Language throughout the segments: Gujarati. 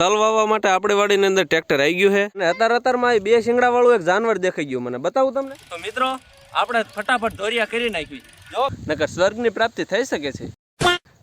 તલ વાવવા માટે આપણે વાડીની અંદર ટ્રેક્ટર આવી ગયું છે અને અત્યારમાં બે શિંગડા વાળું એક જાનવર દેખાઈ ગયું મને બતાવું તમને તો મિત્રો આપણે ફટાફટ દોરિયા કરી નાખી જો નકર સ્વર્ગની પ્રાપ્તિ થઈ શકે છે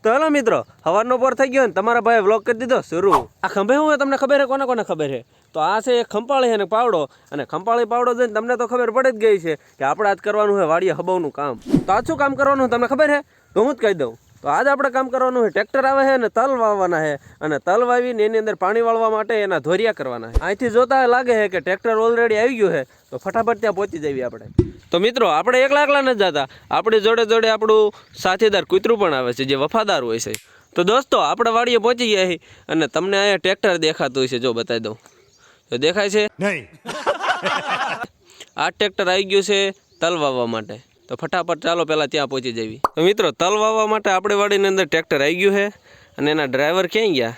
તો હેલો મિત્રો હવારનો પોર થઈ ગયો ને તમારા ભાઈ વ્લોગ કરી દીધો શરૂ આ ખંભે હું તમને ખબર છે કોને ખબર છે તો આ છે એક ખંપાળી અને પાવડો અને ખંપાળી પાવડો જોઈને તમને તો ખબર પડી જ ગઈ છે કે આપણે આજ કરવાનું છે વાડીએ હબાવનું કામ તો આજ શું કામ કરવાનું તમને ખબર છે તો હું જ કહી દઉં તો આજ આપણે કામ કરવાનું છે ટ્રેક્ટર આવે છે અને તલ વાવવાના છે અને તલ વાવીને એની અંદર પાણી વાળવા માટે એના ધોરિયા કરવાના છે અહીંથી જોતા લાગે છે કે ટ્રેક્ટર ઓલરેડી આવી ગયું છે તો ફટાફટ ત્યાં પહોંચી જઈએ આપણે તો મિત્રો આપણે એકલા નથી જતા આપણી જોડે જોડે આપણું સાથીદાર કૂતરું પણ આવે છે જે વફાદાર હોય છે તો દોસ્તો આપણે વાડીએ પહોંચી ગયા છીએ અને તમને અહીંયા ટ્રેક્ટર દેખાતું હોય છે જો બતાવી દઉં તો દેખાય છે નહીં આ ટ્રેક્ટર આવી ગયું છે તલ વાવવા માટે તો ફટાફટ ચાલો પહેલાં ત્યાં પહોંચી જઈએ તો મિત્રો તલ વાવવા માટે આપણે વાડીની અંદર ટ્રેક્ટર આવી ગયું છે અને એના ડ્રાઈવર ક્યાંય ગયા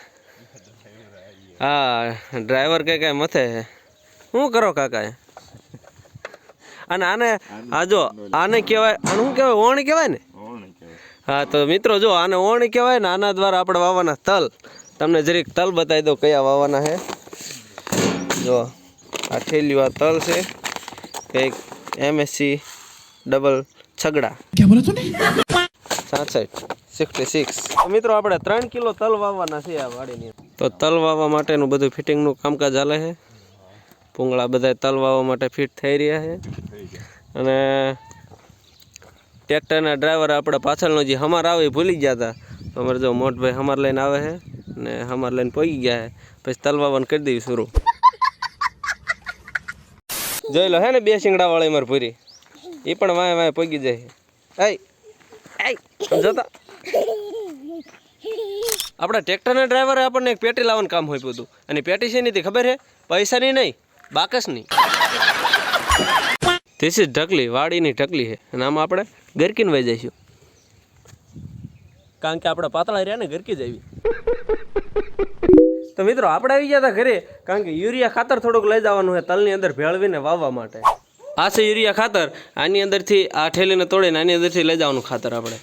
હા ડ્રાઈવર કાંઈ મથે છે શું કરો કાકા અને આને આ જો આને કહેવાય આને શું કહેવાય ઓણી કહેવાય ને હા તો મિત્રો જો આને ઓણી કહેવાય ને આના દ્વારા આપણે વાવવાના તલ તમને જરીક તલ બતાવી દો કયા વાવવાના છે જો આ ઠેલ્યું આ તલ છે કંઈક MSC ડબલ છગડા 66 મિત્રો આપણે 3 કિલો તલ વાવવાના છે આ વાડીની તો તલ વાવવા માટેનું બધું ફિટિંગનું કામકાજ ચાલે છે પૂંગળા બધા તલ વાવવા માટે ફિટ થઈ રહ્યા છે અને ટ્રેક્ટરના ડ્રાઈવર આપણે પાછળનો જે હમાર આવે એ ભૂલી ગયા હતા તો અમારે જો મોટભાઈ હમાર લઈને આવે છે અને હમાર લઈને પહોંચી ગયા છે પછી તલ વાવવાનું કરી દઈએ શરૂ જોઈ લો હે ને બે શિંગડા વાળી મારે પૂરી એ પણ વાય વાય પગી જાય જોતા આપણા ટ્રેક્ટરના ડ્રાઈવરે આપણને એક પેટી લાવવાનું કામ હોય બધું અને પેટી છે નહીં ખબર છે પૈસાની નહીં બાકસની ધીસ ઇઝ ઢકલી વાડીની ઢકલી છે અને આમાં આપણે ગરકીને વહી જઈશું કારણ કે આપણે પાતળા રહ્યા ને ગરકી જ આવી તો મિત્રો આપણે આવી ગયા હતા ઘરે કારણ કે યુરિયા ખાતર થોડુંક લઈ જવાનું છે તલની અંદર ભેળવીને વાવવા માટે આ છે યુરિયા ખાતર આની અંદરથી આ ઠેલીને તોડીને આની અંદરથી લઈ જવાનું ખાતર આપણે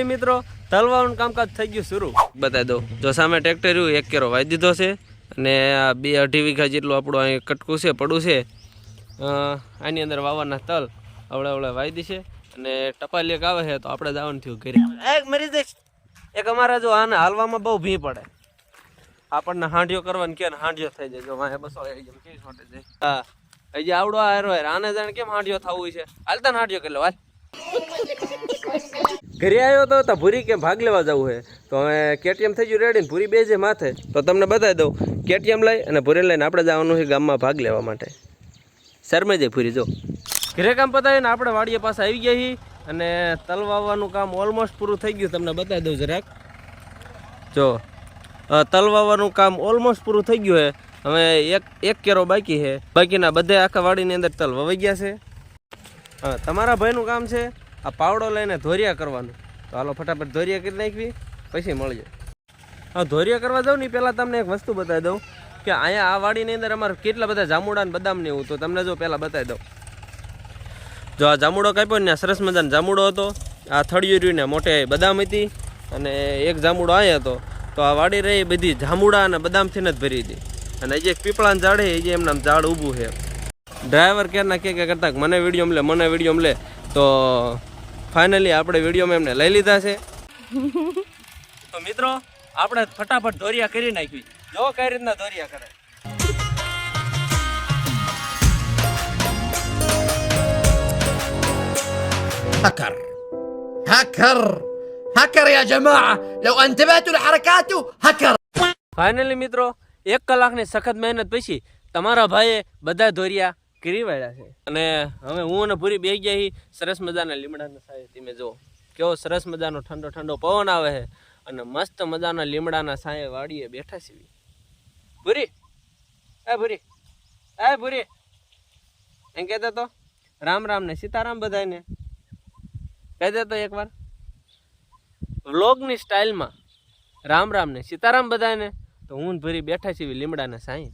મિત્રો તલવાનું કામકાજ થઈ ગયું શરૂ બતાવી દો જો સામે ટ્રેક્ટર રહ્યું 1 કેરો વાવી દીધો છે અને આ 2-2.5 વીઘા જેટલું આપણું અહીં કટકું છે પડું છે આની અંદર વાવવાના તલ અવળે વાવી દીશે અને ટપાલી એક આવે છે તો આપણે જવાનું થયું ઘરે મરી જઈશ એક અમારા જો આને હાલવામાં બહુ ભી પડે આપણને હાંડિયો કરવાની કે હાંડિયો થઈ જાય જો વાંહે બસો કેવી છોટે જાય હા હજી આવડો હારો આને જાણે કેમ હાંડિયો થવું છે હાલતા ને હાંડિયો કરી લો હાલ ઘરે આવ્યો તો ભૂરી કેમ ભાગ લેવા જવું છે તો હવે KTM થઈ ગયું રેડી ને ભૂરી બે છે માથે તો તમને બતાવી દઉં KTM લઈ અને ભૂરી લઈને આપણે જવાનું છે ગામમાં ભાગ લેવા માટે શરમે જાય ભૂરી જો ઘરે કામ પતાવીને આપણે વાડીએ પાસે આવી ગયા છીએ અને તલ વાવવાનું કામ ઓલમોસ્ટ પૂરું થઈ ગયું તમને બતાવી દઉં જરાક જો તલ વાવવાનું કામ ઓલમોસ્ટ પૂરું થઈ ગયું છે હવે એક કેરો બાકી છે બાકીના બધે આખા વાડીની અંદર તલ વવાઈ ગયા છે હવે તમારા ભાઈનું કામ છે આ પાવડો લઈને ધોરિયા કરવાનું તો હાલો ફટાફટ ધોરિયા કરી નાખવી પછી મળીએ હા ધોરિયા કરવા જાઉં ને પહેલાં તમને એક વસ્તુ બતાવી દઉં કે અહીંયા આ વાડીની અંદર અમારે કેટલા બધા જામુડા ને બદામ ને એવું તો તમને જો પહેલાં બતાવી દઉં જો આ જામુડો કાપ્યો ને સરસ મજાનો જામુડો હતો આ થળિયું રહ્યું ને મોટે બદામ હતી અને એક જામુડો અહીંયા હતો તો આ વાડી રહી બધી જામુડા અને બદામથી જ ભરી હતી અને હજી એક પીપળાનું ઝાડ છે એ જે એમના ઝાડ ઊભું છે ડ્રાઈવર ક્યારના કે કરતા મને વિડીયો લે તો ફાઇનલી આપણે વિડીયોમાં એમને લઈ લીધા છે તો મિત્રો આપણે ફટાફટ ધોરિયા કરી નાખી જો કઈ રીતના ધોરિયા કરે هكر يا جماعة لو انتبهتوا لحركاته هكر ફાઇનલી મિત્રો 1 કલાકની સખત મહેનત પછી તમારા ભાઈએ બધા ધોરિયા કરી વાળ્યા છે અને હવે હું અને પૂરી બેસી ગયા સરસ મજાના લીમડાના સાયે તમે જો કેવો સરસ મજાનો ઠંડો ઠંડો પવન આવે છે અને મસ્ત મજાના લીમડાના સાયે વાડીએ બેઠા છીએ પૂરી પૂરી એમ કહેતા તો રામ રામ ને સીતારામ બધાને કહી દેતો એકવાર વ્લોગની સ્ટાઇલમાં રામ રામ ને સીતારામ બધાને તો હું ભરી બેઠા છીએ લીમડાના સાંઈ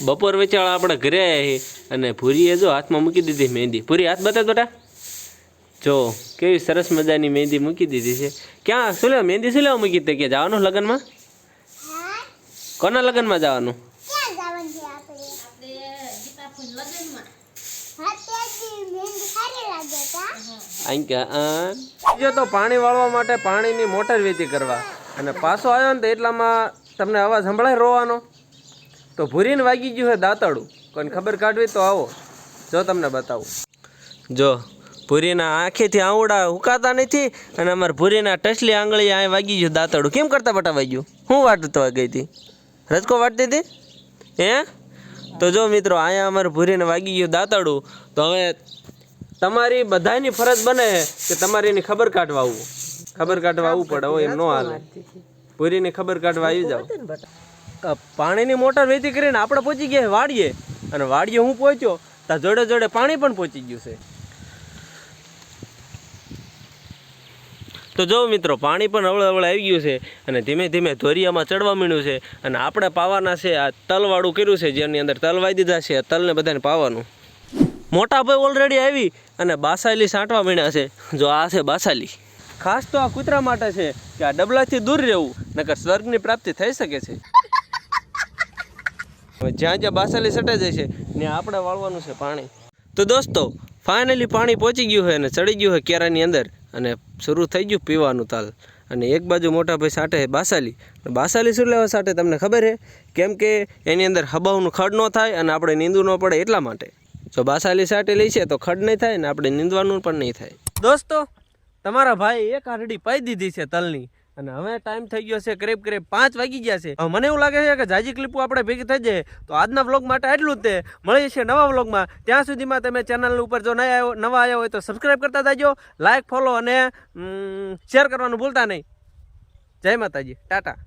બપોર વેચાળા આપણે ઘરે આવ્યા છીએ અને ભૂરીએ જો હાથમાં મૂકી દીધી મહેંદી. ભૂરી હાથ બતાવ બેટા. જો કેવી સરસ મજાની મહેંદી મૂકી દીધી છે. ક્યાં શું લેવા મહેંદી શું લેવા મૂકી હતી કે જવાનું લગ્નમાં? કોના લગ્નમાં જવાનું? જો તો પાણી વાળવા માટે પાણીની મોટર વેચી કરવા અને પાછો આવ્યો ને તો એટલામાં તમને અવાજ સંભળાય રોવાનો. તો ભૂરીને વાગી ગયું છે દાંતરડું. કોઈને ખબર કાઢવી તો આવો, જો તમને બતાવું. જો ભૂરીના આંખેથી આવડા ઉકાતા નથી અને અમારે ભૂરીના ટસલી આંગળી આ વાગી ગયું દાંતરડું. કેમ કરતા બટા વાગ્યું? હું વાટતો ગઈ હતી? રજકો વાટતી હતી હે? તો જો મિત્રો અહીંયા અમારે ભૂરીને વાગી ગયું દાંતરડું. તો હવે તમારી બધાની ફરજ બને કે તમારે એની ખબર કાઢવા આવવું. ખબર કાઢવા આવવું પડે. હોય એમ ન હાલે. ભૂરીની ખબર કાઢવા આવી જાઓ. પાણીની મોટર વેચી કરીને આપણે પહોંચી ગયા વાડીએ અને વાડીએ હું પહોંચ્યો ત્યાં જોડે જોડે પાણી પણ પહોંચી ગયું છે. તો જો મિત્રો પાણી પણ અવળે અવળે આવી ગયું છે અને ધીમે ધીમે ધોરિયામાં ચડવા માંડ્યું છે અને આપણે પાવાના છે. આ તલવાળું કર્યું છે જેની અંદર તલ વાઈ દીધા છે. તલને બધાને પાવાનું. મોટા ભાઈ ઓલરેડી આવી અને બાસાલી છાંટવા માંડ્યા છે. જો આ છે બાસાલી. ખાસ તો આ કૂતરા માટે છે કે આ ડબલાથી દૂર રહેવું, નકર સ્વર્ગની પ્રાપ્તિ થઈ શકે છે. જ્યાં જ્યાં બાસાલી સટાઈ જાય છે ત્યાં આપણે વાળવાનું છે પાણી. તો દોસ્તો ફાઇનલી પાણી પહોંચી ગયું છે અને ચડી ગયું છે કેરાની અંદર અને શરૂ થઈ ગયું પીવાનું તાલ. અને એક બાજુ મોટા ભાઈ સાટે છે બાસાલી. બાસાલી શું લેવા સાટે તમને ખબર છે? કેમ કે એની અંદર હબાવનું ખડ ન થાય અને આપણે નીંદવું ન પડે એટલા માટે. જો બાસાલી સાટે લઈ છે તો ખડ નહીં થાય ને આપણે નીંદવાનું પણ નહીં થાય. દોસ્તો તમારા ભાઈ એક આરડી પાઈ દીધી છે તલની અને હવે ટાઈમ થઈ ગયો છે કરીબ 5 વાગી ગયા છે. હવે મને એવું લાગે છે કે જાજી ક્લિપો આપણે ભેગી થઈ જાય. તો આજના વ્લોગ માટે આટલું જ તે. મળીએ છીએ નવા વ્લોગમાં. ત્યાં સુધીમાં તમે ચેનલ ઉપર જો નવા આવ્યા હોય તો સબસ્ક્રાઈબ કરતા જાજો, લાઈક ફોલો અને શેર કરવાનું ભૂલતા નહીં. જય માતાજી, ટાટા.